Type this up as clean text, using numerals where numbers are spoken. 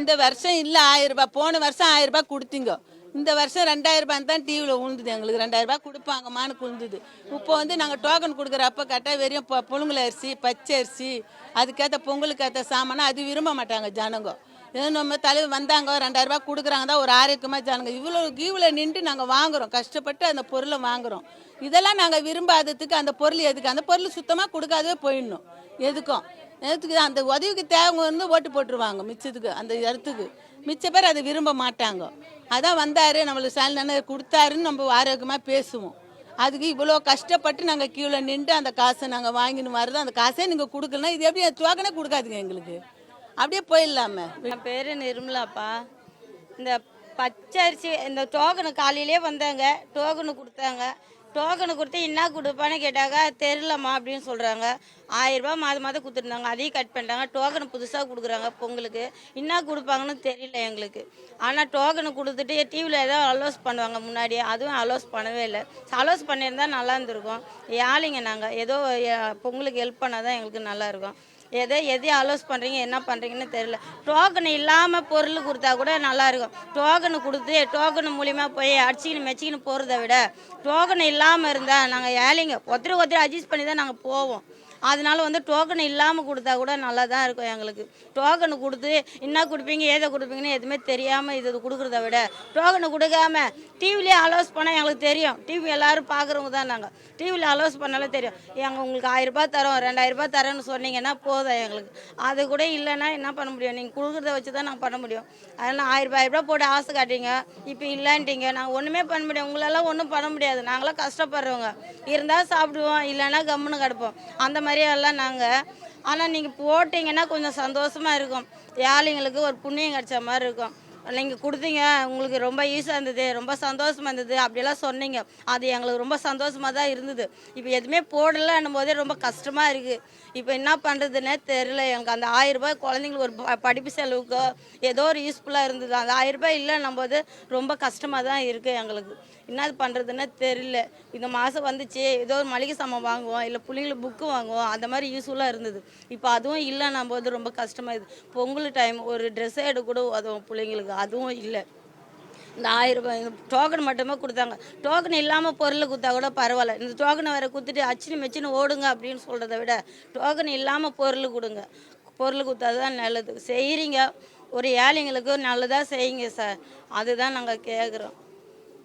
இந்த வருஷம் இல்லை 1000 ரூபாய், போன வருஷம் 1000 ரூபாய் கொடுத்தீங்க. இந்த வருஷம் 2000 ரூபாய் தான் டிவியில் விழுந்துது. எங்களுக்கு 2000 ரூபாய் கொடுப்பாங்கம்மான்னு விழுந்துது. இப்போ நாங்கள் டோக்கன் கொடுக்குறப்ப கேட்டால் வெறும் புழுங்கல் அரிசி, பச்சை அரிசி, அதுக்கேற்ற பொங்கலுக்கு ஏற்ற சாமானா அது விரும்ப மாட்டாங்க ஜனங்க. நம்ம தலைவர் வந்தாங்க 2000 ரூபாய் கொடுக்குறாங்க தான் ஒரு ஆரோக்கியமாக ஜனங்க இவ்வளோ கீவில் நின்று நாங்கள் வாங்குகிறோம், கஷ்டப்பட்டு அந்த பொருளை வாங்குகிறோம். இதெல்லாம் நாங்கள் விரும்பாததுக்கு அந்த பொருள் எதுக்கு? அந்த பொருள் சுத்தமாக கொடுக்காதே போயிடணும். எதுக்கும் அந்த உதவிக்கு தேவை ஓட்டு போட்டுருவாங்க மிச்சத்துக்கு, அந்த இடத்துக்கு மிச்ச பேர் அதை விரும்ப மாட்டாங்க. அதான் வந்தார் நம்மளுக்கு ஸ்டாலின் கொடுத்தாருன்னு நம்ம ஆரோக்கியமாக பேசுவோம். அதுக்கு இவ்வளோ கஷ்டப்பட்டு நாங்கள் கீழே நின்று அந்த காசை நாங்கள் வாங்கின்னு வருதோம். அந்த காசே நீங்கள் கொடுக்கலன்னா இது எப்படி டோக்கனே கொடுக்காதுங்க எங்களுக்கு, அப்படியே போயிடலாமே. என் பேர் நிர்மலாப்பா. இந்த பச்சரிசி இந்த டோக்கனு காலையிலே வந்தாங்க, டோக்கனு கொடுத்தாங்க. டோக்கனு கொடுத்து என்ன கொடுப்பான்னு கேட்டாங்க, தெரிலம்மா அப்படின்னு சொல்கிறாங்க. 1000 ரூபாய் மாதம் கொடுத்துருந்தாங்க, அதையும் கட் பண்ணிட்டாங்க. டோக்கனு புதுசாக கொடுக்குறாங்க பொங்கலுக்கு, என்ன கொடுப்பாங்கன்னு தெரியல எங்களுக்கு. ஆனால் டோக்கனு கொடுத்துட்டு டிவியில் ஏதோ அலோஸ் பண்ணுவாங்க முன்னாடியே, அதுவும் அலோஸ் பண்ணவே இல்லை. அலோஸ் பண்ணியிருந்தால் நல்லா இருந்திருக்கும். ஏழைங்க நாங்கள், ஏதோ பொங்கலுக்கு ஹெல்ப் பண்ணால் தான் எங்களுக்கு நல்லாயிருக்கும். எதையும் அலோஸ் பண்ணுறீங்க, என்ன பண்ணுறீங்கன்னு தெரியல. டோக்கன் இல்லாமல் பொருள் கொடுத்தா கூட நல்லாயிருக்கும். டோக்கனு கொடுத்து டோக்கனு மூலிமா போய் அடிச்சிக்கின்னு மெச்சிக்கின்னு போகிறத விட டோக்கன் இல்லாமல் இருந்தால் நாங்கள் ஏழைங்க ஒருத்தர் அட்ஜஸ்ட் பண்ணி தான் நாங்கள் போவோம். அதனால டோக்கன் இல்லாமல் கொடுத்தா கூட நல்லா தான் இருக்கும் எங்களுக்கு. டோக்கனு கொடுத்து என்ன கொடுப்பீங்க ஏதை கொடுப்பீங்கன்னு எதுவுமே தெரியாமல் இது கொடுக்குறத விட டோக்கனு கொடுக்காம டிவிலே அலோஸ் பண்ணால் எங்களுக்கு தெரியும். டிவி எல்லோரும் பார்க்குறவங்க தான் நாங்கள். டிவியில் அலோஸ் பண்ணாலே தெரியும். உங்களுக்கு 1000 ரூபாய் தரோம், 2000 ரூபாய் தரோன்னு சொன்னீங்கன்னா போதும் எங்களுக்கு. அது கூட இல்லைன்னா என்ன பண்ண முடியும்? நீங்கள் கொடுக்குறத வச்சு தான் நாங்கள் பண்ண முடியும். அதனால் 1000 ரூபாய் போட்டு ஆசை காட்டுறீங்க, இப்போ இல்லைன்ட்டீங்க. நாங்கள் ஒன்றுமே பண்ண முடியும், உங்களெல்லாம் ஒன்றும் பண்ண முடியாது. நாங்களாம் கஷ்டப்படுறவங்க, இருந்தால் சாப்பிடுவோம், இல்லைன்னா கம்முன்னு கிடப்போம். அந்த மாதிரியெல்லாம் நாங்கள். ஆனால் நீங்கள் போட்டிங்கன்னா கொஞ்சம் சந்தோஷமாக இருக்கும், ஏழைங்களுக்கு ஒரு புண்ணியம் கிடச்ச மாதிரி இருக்கும். நீங்கள் கொடுத்தீங்க, உங்களுக்கு ரொம்ப ஈஸியாக இருந்தது, ரொம்ப சந்தோஷமாக இருந்தது அப்படியெல்லாம் சொன்னீங்க. அது எங்களுக்கு ரொம்ப சந்தோஷமாக தான் இருந்தது. இப்போ எதுவுமே போடலைன்னும் போதே ரொம்ப கஷ்டமாக இருக்குது. இப்போ என்ன பண்ணுறதுன்னே தெரியல எங்களுக்கு. அந்த 1000 ரூபாய் குழந்தைங்களுக்கு ஒரு படிப்பு செலவுக்கோ ஏதோ ஒரு யூஸ்ஃபுல்லாக இருந்தது. அந்த 1000 ரூபாய் இல்லைன்னும் போது ரொம்ப கஷ்டமாக தான் இருக்குது எங்களுக்கு. என்ன பண்ணுறதுன்னே தெரியல. இந்த மாதம் வந்துச்சு, ஏதோ ஒரு மளிகை சாமான் வாங்குவோம், இல்லை பிள்ளைங்களுக்கு புக்கு வாங்குவோம், அந்த மாதிரி யூஸ்ஃபுல்லாக இருந்தது. இப்போ அதுவும் இல்லைன்னும் போது ரொம்ப கஷ்டமாக இருக்குது. பொங்கல் டைம் ஒரு ட்ரெஸ் எடு கூட அதுவும் பிள்ளைங்களுக்கு அதுவும் இல்லை. இந்த 1000 ரூபாய் டோக்கன் மட்டுமே கொடுத்தாங்க. டோக்கன் இல்லாமல் பொருள் கொடுத்தா கூட பரவாயில்ல. இந்த டோக்கனை வேறு கொடுத்துட்டு அச்சின்னு மெச்சின்னு ஓடுங்க அப்படின்னு சொல்கிறத விட டோக்கன் இல்லாமல் பொருள் கொடுங்க. பொருள் கொடுத்தா தான் நல்லது. செய்கிறீங்க, ஒரு ஏழைங்களுக்கு நல்லதாக செய்யுங்க சார், அதுதான் நாங்கள் கேட்குறோம்.